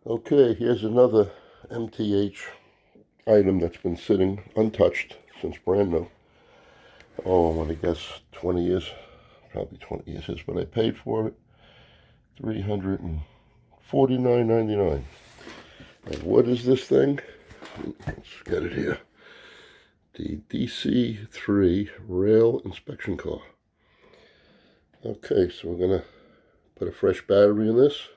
Okay, here's another MTH item that's been sitting untouched since brand new. Oh, I'm going to guess 20 years, probably 20 years is what I paid for it. $349.99. And what is this thing? Let's get it here. The DC3 rail inspection car. Okay, so we're going to put a fresh battery in this,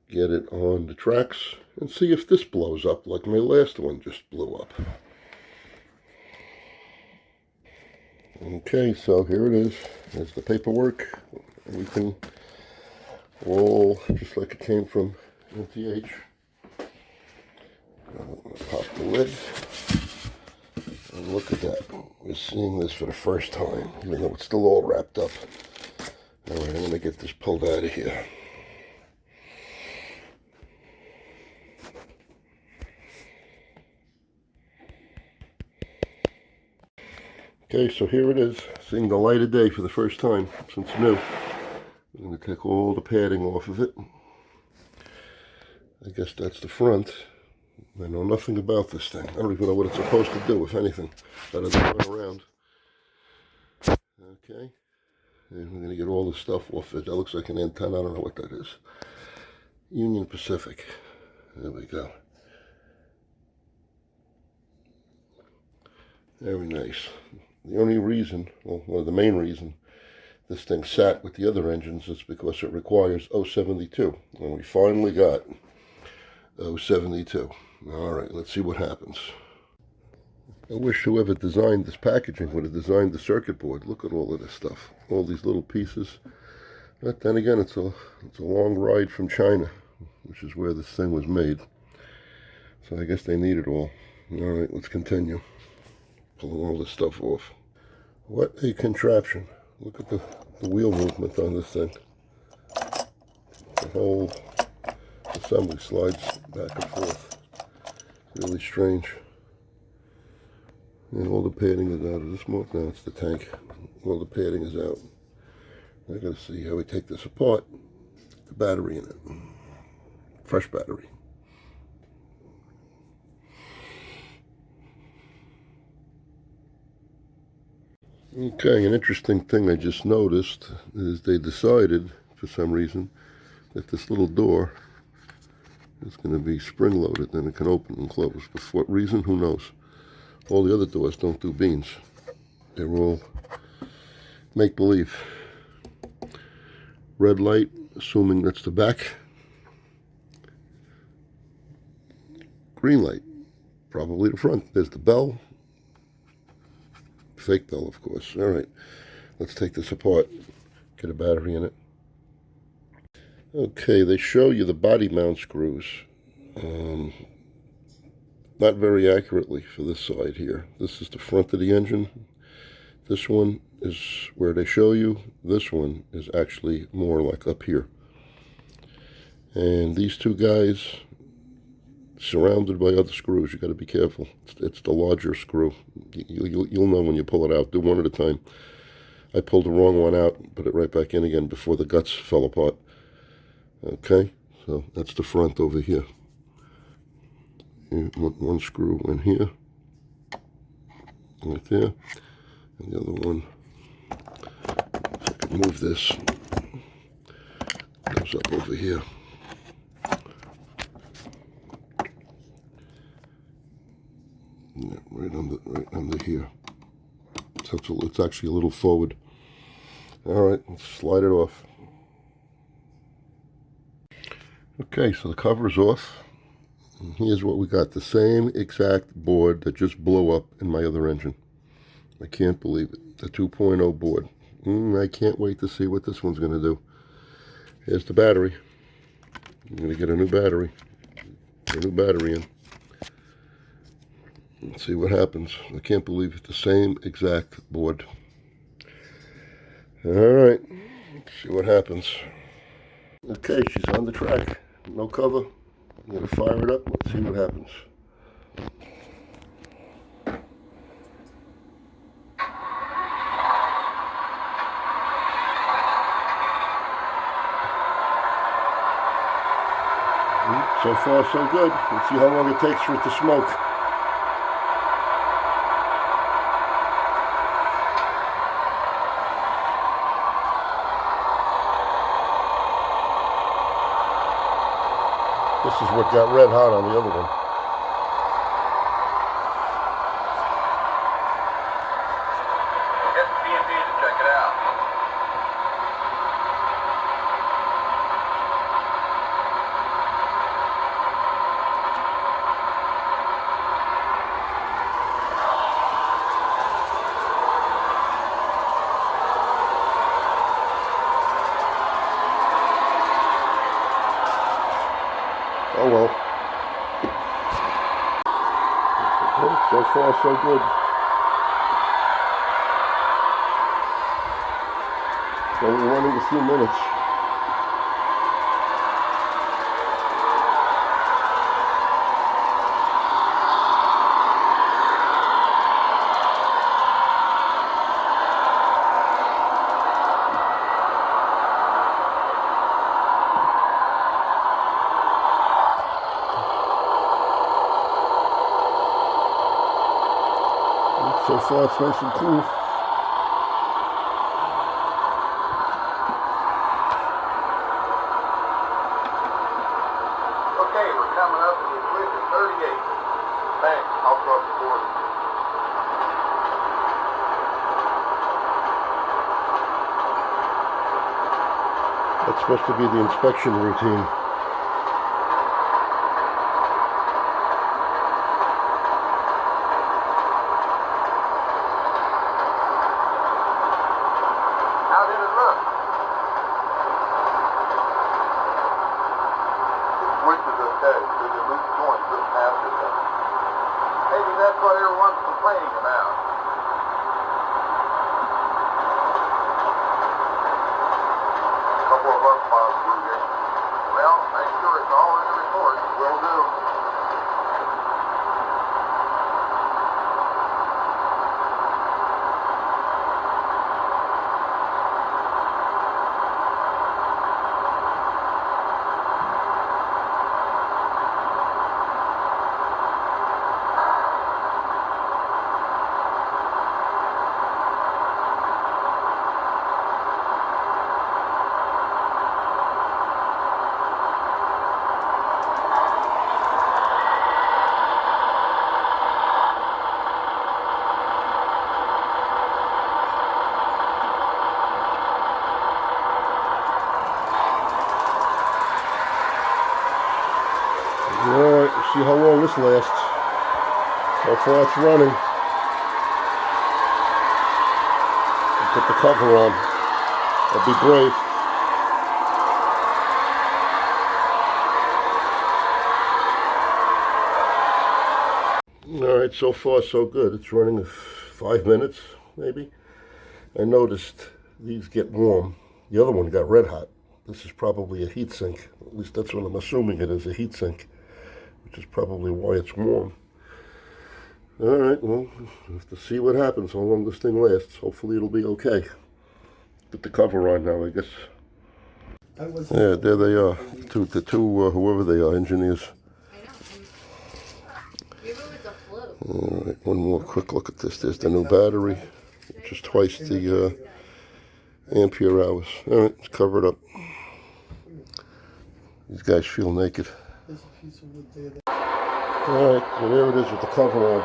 get it on the tracks, and see if this blows up like my last one just blew up. Okay, so here it is. There's the paperwork. Everything all just like it came from MTH. Pop the lid. And look at that. We're seeing this for the first time, even though it's still all wrapped up. Alright, I'm going to get this pulled out of here. Okay, so here it is, seeing the light of day for the first time since new. I'm going to take all the padding off of it. I guess that's the front. I know nothing about this thing. I don't even know what it's supposed to do, if anything, other than run around. Okay, and we're going to get all this stuff off it. That looks like an antenna. I don't know what that is. Union Pacific. There we go. Very nice. The only reason, well, the main reason this thing sat with the other engines is because it requires 072. And we finally got 072. All right, let's see what happens. I wish whoever designed this packaging would have designed the circuit board. Look at all of this stuff, all these little pieces. But then again, it's a long ride from China, which is where this thing was made. So I guess they need it all. All right, let's continue. Pulling all this stuff off. What a contraption. Look at the wheel movement on this thing. The whole assembly slides back and forth. Really strange. And all the padding is out of this smoke. Now it's the tank. All the padding is out. I gotta see how we take this apart. The battery in it. Fresh battery. Okay, an interesting thing I just noticed is they decided, for some reason, that this little door is going to be spring-loaded, and it can open and close. But for what reason, who knows? All the other doors don't do beans. They're all make-believe. Red light, assuming that's the back. Green light, probably the front. There's the bell. Fake bell, of course. All right, let's take this apart. Get a battery in it. Okay, they show you the body mount screws. Not very accurately for this side here. This is the front of the engine. This one is where they show you. This one is actually more like up here. And these two guys, surrounded by other screws. You got to be careful. It's the larger screw. You'll know when you pull it out. Do one at a time. I pulled the wrong one out, put it right back in again before the guts fell apart. Okay, so that's the front over here. One screw in here, right there, and the other one, if I can move this, goes up over here. Yeah, right under here. So it's actually a little forward. All right, let's slide it off. Okay, so the cover's off. And here's what we got. The same exact board that just blew up in my other engine. I can't believe it. The 2.0 board. I can't wait to see what this one's going to do. Here's the battery. I'm going to get a new battery. Get a new battery in. Let's see what happens. I can't believe it's the same exact board. All right, let's see what happens. Okay, she's on the track. No cover. I'm going to fire it up. Let's see what happens. So far, so good. Let's see how long it takes for it to smoke. This is what got red hot on the other one. Get the P&D to check it out. Oh well. So far, so good. So we're running a few minutes. So far, it's nice and cool. Okay, we're coming up and we're quick at 38. Thanks. I'll start recording. That's supposed to be the inspection routine. How did it look? The switch is okay. There's a loose joint just past it. Maybe that's what everyone's complaining about. A couple of us spots through here. Well, make sure it's all in the report. Will do. Alright, we'll see how long this lasts. So far it's running. Put the cover on. I'll be brave. Alright, so far so good. It's running 5 minutes, maybe. I noticed these get warm. The other one got red hot. This is probably a heat sink. At least that's what I'm assuming it is, a heat sink, which is probably why it's warm. Alright, well, we'll have to see what happens, how long this thing lasts. Hopefully it'll be okay. Put the cover on now, I guess. Yeah, there they are. The two whoever they are, engineers. Alright, one more quick look at this. There's the new battery. Just twice the ampere hours. Alright, let's cover it up. These guys feel naked. Alright, so there it is with the cover on.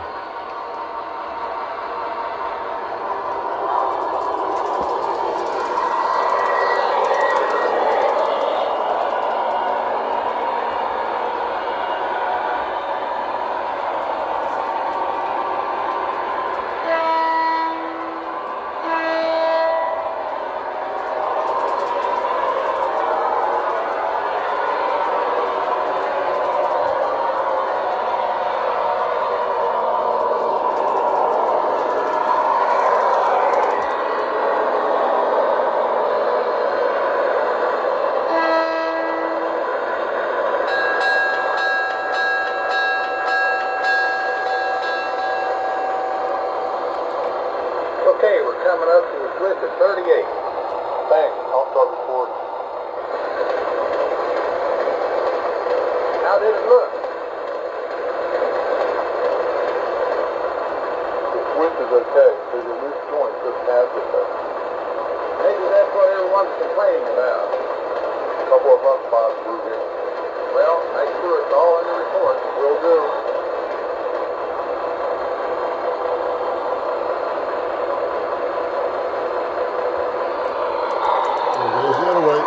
Okay, we're coming up to the switch at 38. Thanks. I'll start recording. okay. There's a loose joint, the capacitor. Maybe that's what everyone's complaining about. A couple of rough spots moved in. Well, make sure it's all in the report. Will do. There goes the other way.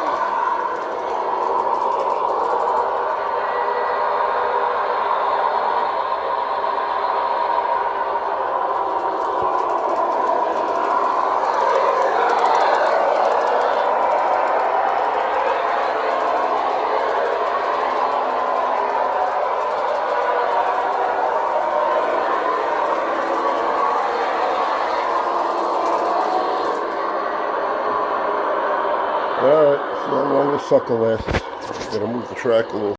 Alright, so how long this sucker lasts. Gotta move the track a little.